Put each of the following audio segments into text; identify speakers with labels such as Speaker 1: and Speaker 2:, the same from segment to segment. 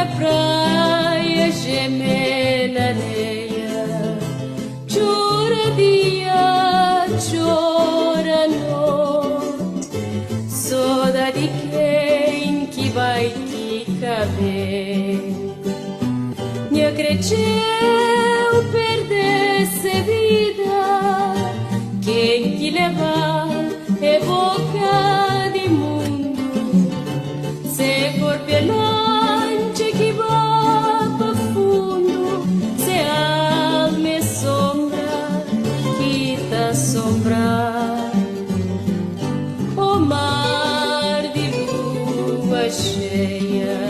Speaker 1: na praia geme na areia, chora dia, chora noite, saudade de quem que vai te caber. Me acredito perdesse vida, quem te leva é boca de mundo, se corpo é longe que vai para fundo, se alma é sombra que te assombra. O mar de lua cheia,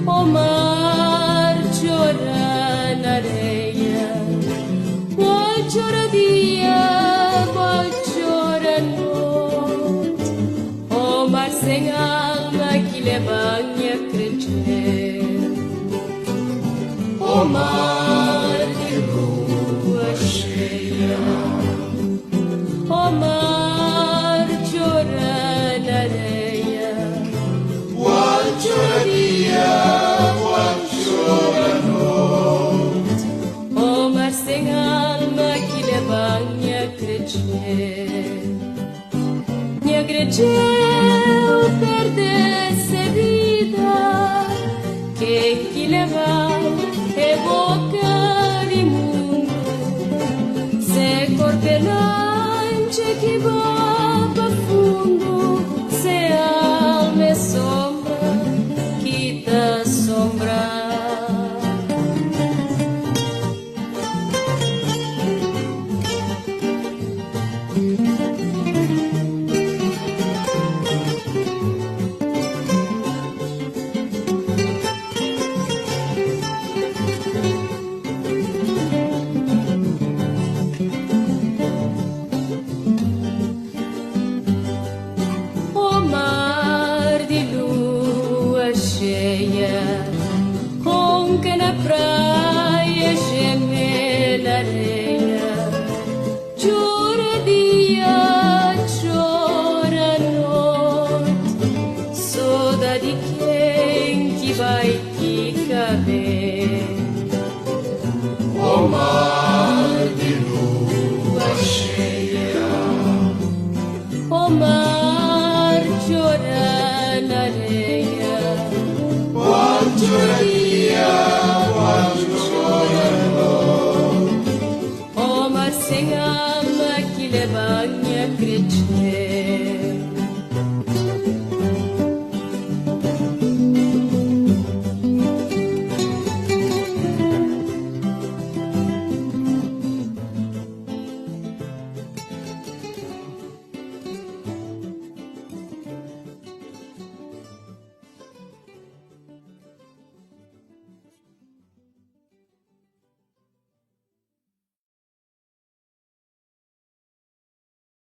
Speaker 1: o mar chora na areia, qual chora dia, qual chora noite, o mar sem alma que leva me a crer. O mar de lua cheia, o mar chora na areia, qual chora dia, qual chora noite, o mar sem alma que leva me a crer. Me acredito perdesse vida, quem que leva é boca de mundo, se corpo é longe que vai para fundo, se alma é sombra que te assombra. O mar de lua cheia, ronca na praia, geme na areia, chora dia, chora noite, saudade de quem que vai te caber. O mar de lua cheia, o mar chora na areia, qual chora